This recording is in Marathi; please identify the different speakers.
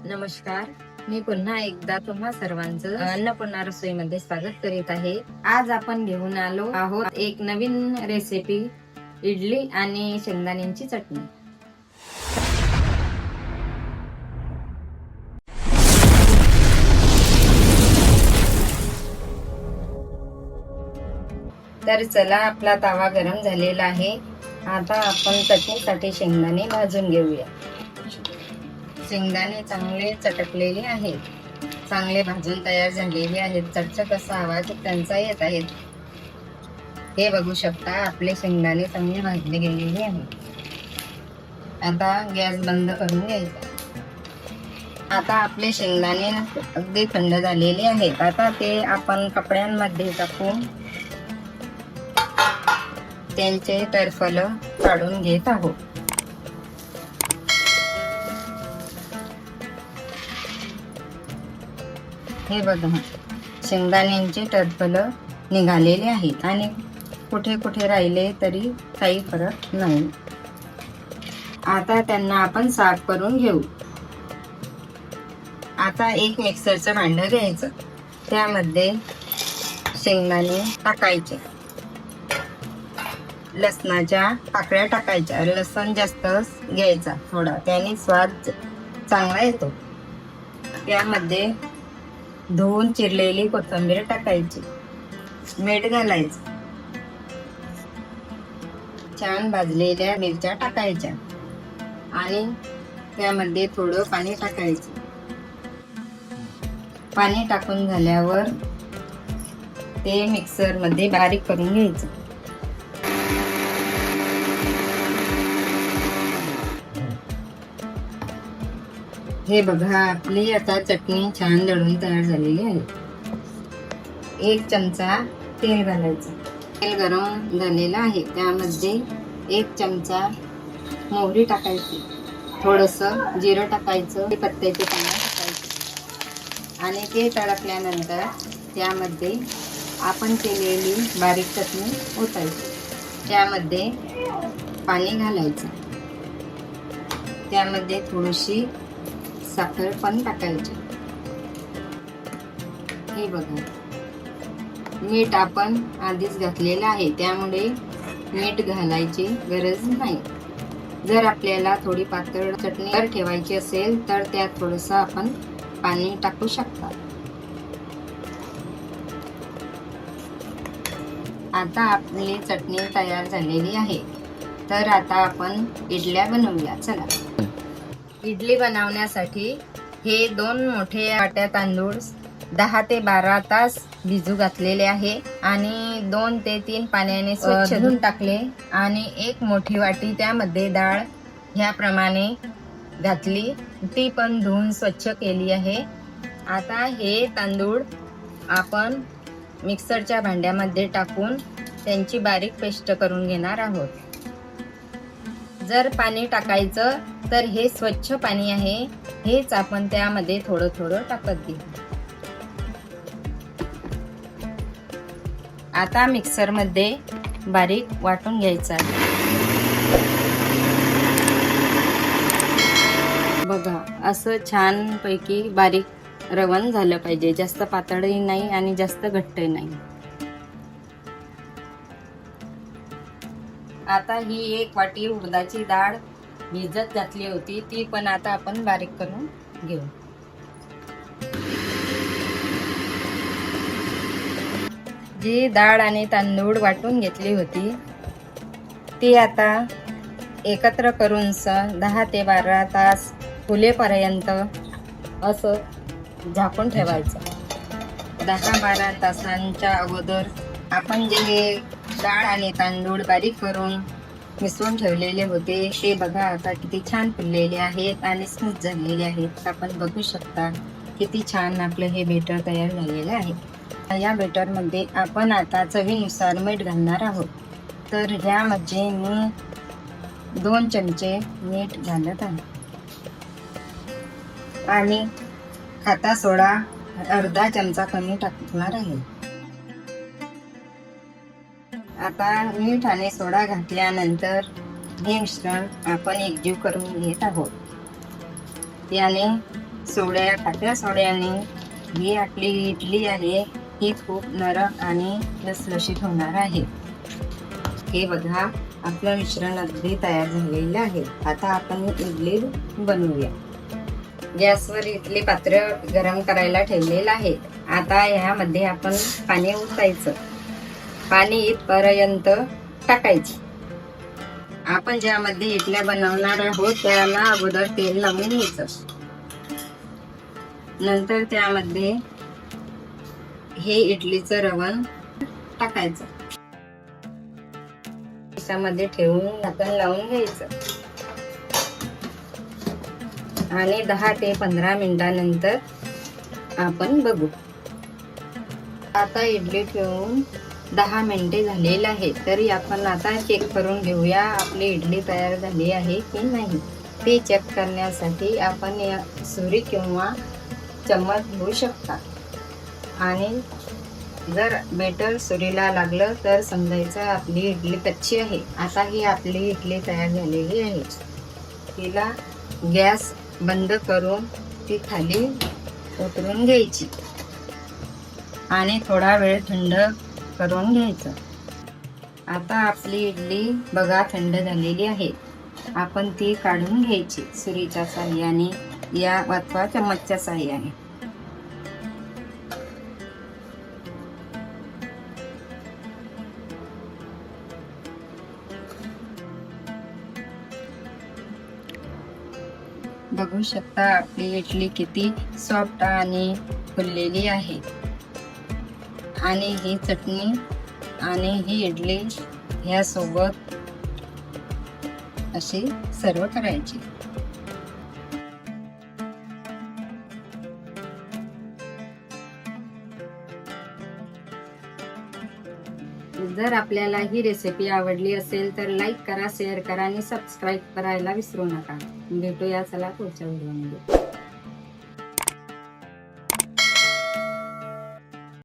Speaker 1: नमस्कार. मी पुन्हा एकदा तुम्हा सर्वांचं अन्नपूर्णा रसोईमध्ये स्वागत करीत आहे. आज आपण घेऊन आलो आहोत एक नवीन रेसिपी, इडली आणि शेंगदाण्यांची चटणी. तर चला, आपला तवा गरम झालेला आहे. आता आपण चटणीसाठी शेंगदाणे भाजून घेऊया. शेंगदाणे चांगले चटकलेले आहेत, चांगले भाजून तयार झालेले आहेत. चटचट असा आवाज त्यांचा येत आहे. हे बघू शकता, आपले शेंगदाणे चांगले भाजले गेलेले आहेत. आता गॅस बंद करून घ्यायचा. आता आपले शेंगदाणे अगदी थंड झालेले आहेत. आता ते आपण कपड्यांमध्ये टाकून त्यांचे टरफल काढून घेत आहोत. हे बघा, शेंगदाण्यांचे टरफल निघालेले आहेत आणि कुठे कुठे राहिले तरी काही फरक नाही. आता त्यांना आपण साफ करून घेऊ. आता एक मिक्सरचं भांडं घ्यायचं, त्यामध्ये शेंगदाणे टाकायचे, लसणाच्या पाकळ्या टाकायच्या. लसण जास्त घ्यायचा थोडा, त्याने स्वाद चांगला येतो. त्यामध्ये धुवून चिरलेली कोथिंबीर टाकायची, मीठ घालायचं, छान भाजलेल्या मिरच्या टाकायच्या आणि त्यामध्ये थोडं पाणी टाकायचं. पाणी टाकून झाल्यावर ते मिक्सर मध्ये बारीक करून घ्यायचं. हे बघा, आपली आता चटणी छान दळून तयार झालेली आहे. एक चमचा तेल घालायचं. तेल गरम झालेलं आहे, त्यामध्ये एक चमचा मोहरी टाकायची, थोडंसं जिरं टाकायचं, पत्त्याचे पानं टाकायचे आणि ते तळकल्यानंतर त्यामध्ये आपण केलेली बारीक चटणी ओतायची. त्यामध्ये पाणी घालायचं, त्यामध्ये थोडीशी साखर पण टाकायची. हे बघा, मीठ आपण आधीच घातलेलं आहे, त्यामुळे मीठ घालायची गरज नाही. जर आपल्याला थोडी पातळ चटणी ठेवायची असेल तर त्यात थोडंसं आपण पाणी टाकू शकता. आता आपली चटणी तयार झालेली आहे. तर आता आपण इडल्या बनवूया. चला, इडली बनवण्यासाठी हे 2 मोठे वाट्या तांदूळ 10 ते 12 तास भिजू घातलेले आहे आणि 2 ते 3 पाण्याने स्वच्छ धुवून टाकले आणि एक मोठी वाटी त्यामध्ये डाळ ह्याप्रमाणे घातली, ती पण धुवून स्वच्छ केली आहे. आता हे तांदूळ आपण मिक्सरच्या भांड्यामध्ये टाकून त्यांची बारीक पेस्ट करून घेणार आहोत. जर पाणी टाकायचं तर हे स्वच्छ पाणी आहे, हेच आपण त्यामध्ये थोडं थोडं टाकत घेऊ. आता मिक्सर मध्ये बारीक वाटून घ्यायचा. बघा, असं छान पैकी बारीक रवण झालं पाहिजे. जास्त पातळही नाही आणि जास्त घट्टही नाही. आता ही 1 वाटी उडदाची डाळ भिजत घातली होती, ती पण आता आपण बारीक करून घेऊ. जी डाळ आणि तांदूळ वाटून घेतली होती ती आता एकत्र करून 10 ते 12 तास फुलेपर्यंत असं झाकून ठेवायचं. 10-12 तासांच्या अगोदर आपण जे डाळ आणि तांदूळ बारीक करून मिसळून ठेवलेले होते ते बघा आता किती छान फुललेले आहेत आणि स्मूथ झालेले आहेत. आपण बघू शकता किती छान आपलं हे बेटर तयार झालेलं आहे. या बेटर मध्ये आपण आता चवीनुसार मीठ घालणार आहोत. तर ह्यामध्ये मी 2 चमचे मीठ घालत आहे आणि खाता सोडा अर्धा चमचा कमी टाकणार आहे. आता मीठ आणि सोडा घातल्यानंतर हे मिश्रण आपण एकजीव करून घेत आहोत. याने खात्या सोड्याने ही आपली इडली आहे ही खूप नरम आणि लसलशीत होणार आहे. हे बघा, आपलं मिश्रण अगदी तयार झालेलं आहे. आता आपण इडली बनवूया. गॅसवर इडली पात्र गरम करायला ठेवलेलं आहे. आता ह्यामध्ये आपण पाणी ओतायचं. पाणी इथपर्यंत टाकायची. आपण ज्यामध्ये इडल्या बनवणार आहोत त्याला अगोदर तेल लावून घ्यायचं. नंतर त्यामध्ये हे इडलीचं रवण टाकायचं. त्यामध्ये ठेवून झाकण लावून घ्यायचं आणि 10 ते 15 मिनिटांनंतर आपण बघू. आता इडली ठेवून 10 मिनिटे झालेली आहे. तरी आपण आता चेक करून घेऊया आपली इडली तयार झाली आहे की नाही. ते चेक करण्यासाठी आपण या सुरी किंवा चम्मच घेऊ शकता आणि जर बेटर सुरीला लागलं तर समजायचं आपली इडली कच्ची आहे. आता ही आपली इडली तयार झालेली आहे. तिला गॅस बंद करून ती खाली उतरून घ्यायची आणि थोडा वेळ थंड करून घ्यायचं. आता आपली इडली बघा थंड झालेली आहे. आपण ती काढून घ्यायची सुरीच्या साहाय्याने या अथवा चम्मचच्या साहाय्याने. बघू शकता आपली इडली किती सॉफ्ट आणि फुललेली आहे. आणि ही चटणी आणि ही इडली ह्यासोबत अशी सर्व करायची. जर आपल्याला ही रेसिपी आवडली असेल तर लाईक करा, शेअर करा आणि सबस्क्राईब करायला विसरू नका. भेटूया चला पुढच्या व्हिडिओमध्ये.